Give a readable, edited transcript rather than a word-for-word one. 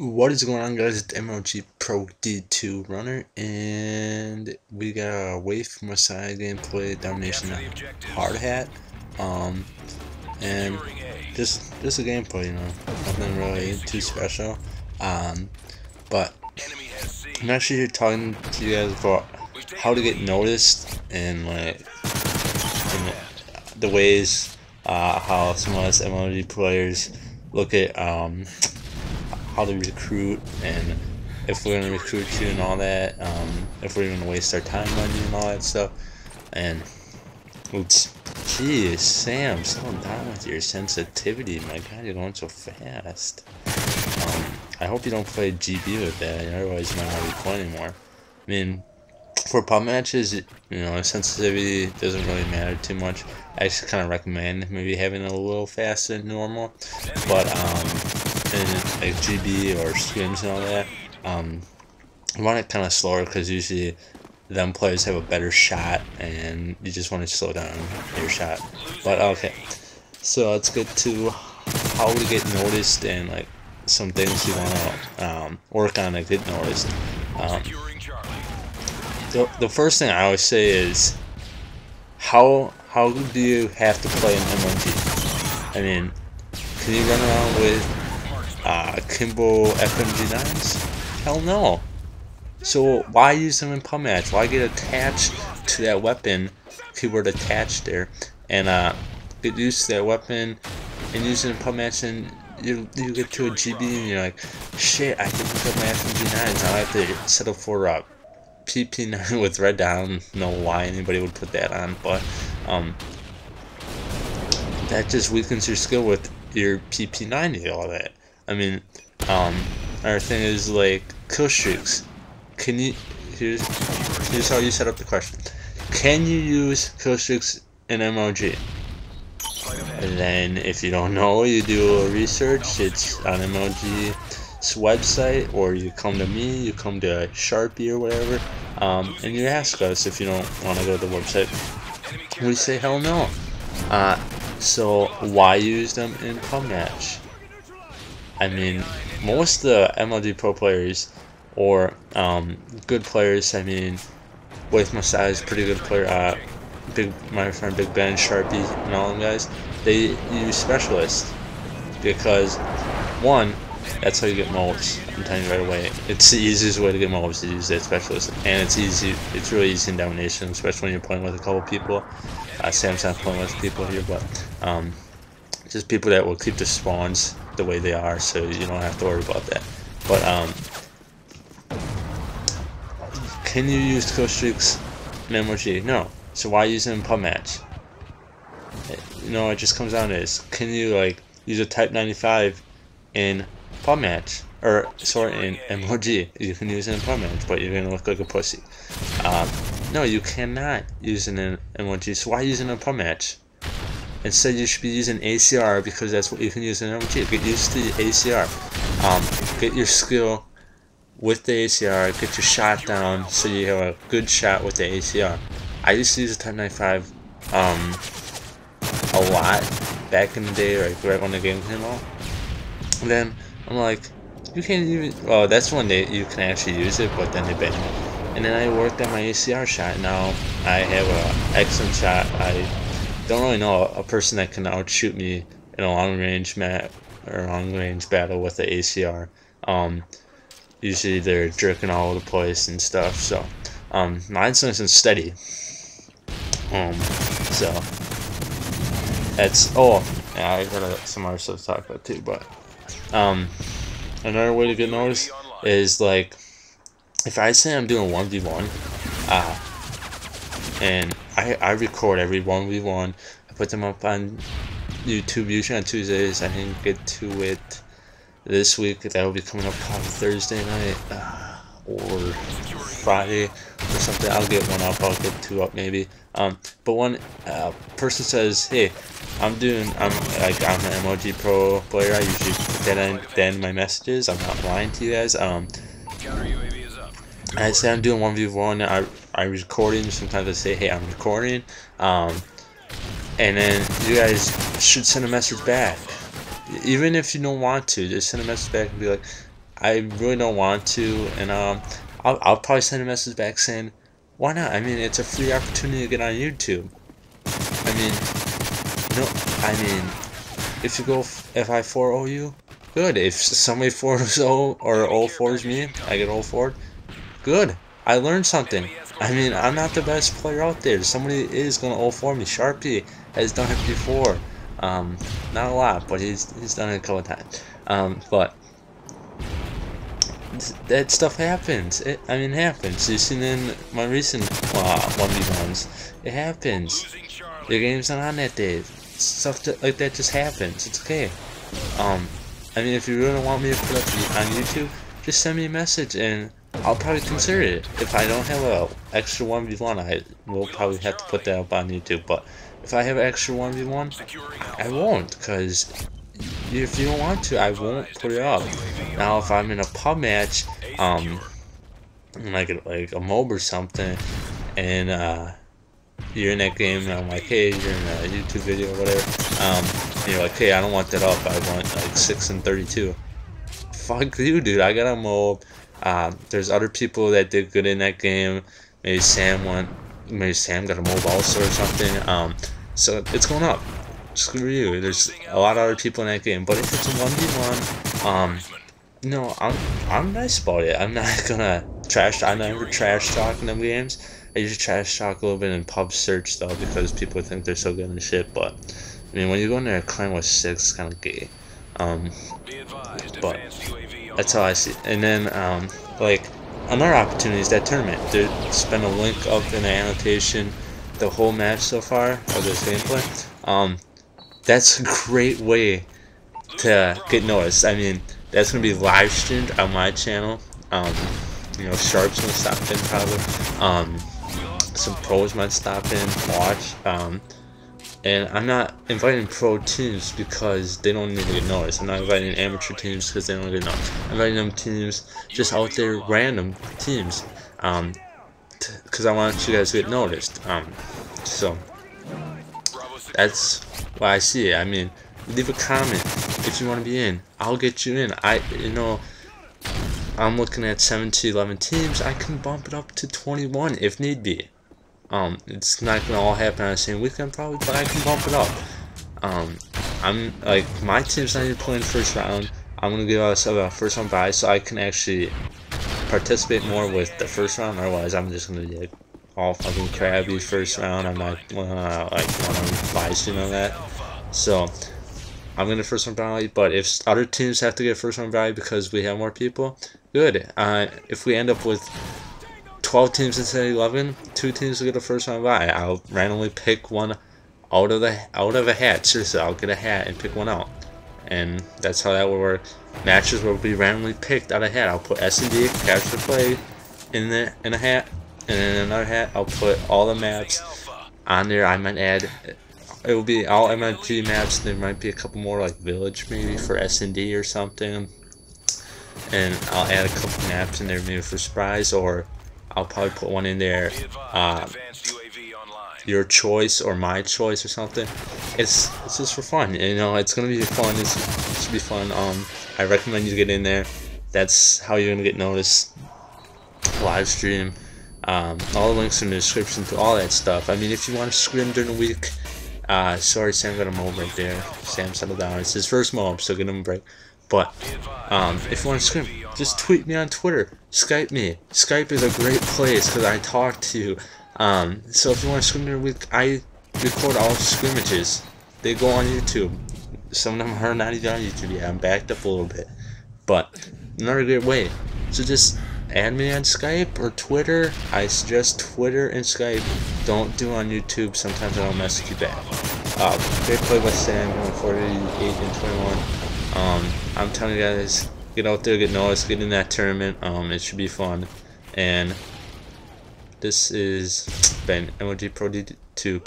What is going on, guys? It's MLG Pro D2runner, and we got a WaeF Messiah gameplay domination hard hat. And just a gameplay, nothing really too special. But I'm actually here talking to you guys about how to get noticed and in the ways how some of us MLG players look at how to recruit, and if we're gonna recruit you and all that, if we're gonna waste our time on you and all that stuff. And oops, geez, Sam, slow down with your sensitivity. My God, you're going so fast. I hope you don't play GB with that, otherwise you might not be playing anymore. I mean, for pub matches, sensitivity doesn't really matter too much. I just kind of recommend maybe having a little faster than normal, but in like GB or scrims and all that, you want it kind of slower because usually them players have a better shot, and you just want to slow down your shot. But okay, so let's get to how to get noticed and like some things you want to work on to get noticed. The first thing I always say is how do you have to play an MLG? I mean, can you run around with Kimbo FMG9s? Hell no. So why use them in pub match? Why get attached to that weapon, keyword attached there, and get used to that weapon and use it in pub match, and you get to a GB and you're like, shit, I can pick up my FMG9s. Now I have to set up for PP9 with red dot. I don't know why anybody would put that on, but that just weakens your skill with your PP90 and all that. I mean, our thing is like kill streaks. Can you? Here's how you set up the question. Can you use kill streaks in MLG? And then if you don't know, you do a research. It's on MLG's website, or you come to me, you come to Sharpie or whatever, and you ask us if you don't want to go to the website. We say hell no. So why use them in pub match? I mean, most of the MLG pro players or good players, I mean, WaeF Messiah is a pretty good player. My friend Big Ben, Sharpie, and all them guys, they use specialists because, one, that's how you get mobs. I'm telling you right away. It's the easiest way to get mobs, to use that specialist, and it's easy. It's really easy in domination, especially when you're playing with a couple people. Sam's not playing with people here, but just people that will keep the spawns the way they are, so you don't have to worry about that. But can you use kill streaks in MLG? No. So why use them in pub match? It just comes down to this. Can you like use a Type 95 in pub match? Or sorry, in MLG. You can use it in pub match, but you're gonna look like a pussy. No, you cannot use it in MLG. So why use it in pub match? Instead, you should be using ACR, because that's what you can use in MLG. Get used to the ACR. Get your skill with the ACR. Get your shot down so you have a good shot with the ACR. I used to use the Type 95 a lot back in the day, right when the game came out. And then I'm like, you can't even. Well, that's when you can actually use it, but then they banned it. And then I worked on my ACR shot. Now I have an excellent shot. I don't really know a person that can outshoot me in a long range battle with the ACR. Usually they're jerking all over the place and stuff. So mine's nice and steady. So that's yeah, I got some other stuff to talk about too. But another way to get noticed is like if I say I'm doing 1v1, and I record every 1v1. I put them up on YouTube usually on Tuesdays. I didn't get to it this week. That will be coming up probably Thursday night or Friday or something. I'll get one up. I'll get two up maybe. But one person says, "Hey, I'm an MLG Pro player." I usually put that in the end of my messages. I'm not lying to you guys. I say I'm doing 1v1. I'm recording. Sometimes I say, "Hey, I'm recording," and then you guys should send a message back. Even if you don't want to, just send a message back and be like, I really don't want to, and I'll probably send a message back saying, why not? I mean, it's a free opportunity to get on YouTube. I mean, no, I mean, if you go, if I 4-0 you, good. If somebody 4-0 or 0-4s me, I get 0-4, good. I learned something. I mean, I'm not the best player out there. Somebody is gonna 0-4 me. Sharpie has done it before. Not a lot, but he's done it a couple times. But that stuff happens. I mean, it happens. You've seen in my recent 1v1s. It happens. Your game's not on that day. Stuff like that just happens. It's okay. I mean, if you really want me to put up on YouTube, just send me a message and I'll probably consider it. If I don't have a extra 1v1, I will probably have to put that up on YouTube. But if I have an extra 1v1, I won't, because if you don't want to, I won't put it up. Now, if I'm in a pub match, like a MOB or something, and you're in that game, and I'm like, hey, you're in a YouTube video or whatever, and you're like, hey, I don't want that up, I want like 6 and 32. Fuck you, dude. I got a MOB. There's other people that did good in that game. Maybe Sam got a MOB also or something. So it's going up. Screw you. There's a lot of other people in that game. But if it's a 1v1, no, I'm nice about it. I'm not gonna trash. I never trash talk in them games. I usually trash talk a little bit in pub search though, because people think they're so good and shit. But I mean, when you go in there a clan with 6, it's kind of gay. But that's how I see it. And then like another opportunity is that tournament. There's been a link up in the annotation the whole match so far of this gameplay. That's a great way to get noticed. I mean, that's gonna be live streamed on my channel. You know, Sharp's gonna stop in probably. Some pros might stop in, watch. And I'm not inviting pro teams because they don't need to get noticed. I'm not inviting amateur teams because they don't get noticed. I'm inviting them teams just out there, random teams, because I want you guys to get noticed. So that's why I see it. I mean, leave a comment if you want to be in. I'll get you in. I'm looking at 7 to 11 teams. I can bump it up to 21 if need be. It's not gonna all happen on the same weekend probably, but I can bump it up. I'm like, my team's not even playing first round. I'm gonna give us a first round bye so I can actually participate more with the first round. Otherwise, I'm just gonna be like all fucking crabby first round. I'm not gonna like want to live stream on that. So I'm gonna first round bye. But if other teams have to get first round bye because we have more people, good. If we end up with 12 teams instead of 11, 2 teams will get a first round bye. I'll randomly pick one out of a hat. Seriously, I'll get a hat and pick one out, and that's how that will work. Matches will be randomly picked out of a hat. I'll put S&D, Capture the Flag, in a hat, and in another hat I'll put all the maps on there. I might add, it will be all MLG maps. There might be a couple more like Village maybe for S&D or something, and I'll add a couple maps in there maybe for surprise, or I'll probably put one in there, your choice or my choice or something. It's just for fun, you know. It's gonna be fun. It should be fun. I recommend you get in there. That's how you're gonna get noticed. Live stream. All the links in the description to all that stuff. I mean, if you want to scrim during the week, sorry, Sam got a MOB right there. Sam settled down. It's his first MOB, so give him a break. But if you want to scrim, just tweet me on Twitter, Skype me. Skype is a great place because I talk to you. So if you want to scrim during the week, I record all scrimmages. They go on YouTube. Some of them are not even on YouTube yet. I'm backed up a little bit. But another great way. So just add me on Skype or Twitter. I suggest Twitter and Skype. Don't do on YouTube. Sometimes I don't message you back. Great play by Sam, going 48 and 21. I'm telling you guys, get out there, get noticed, get in that tournament. It should be fun. And this is Ben, MLG Pro D2. Peace.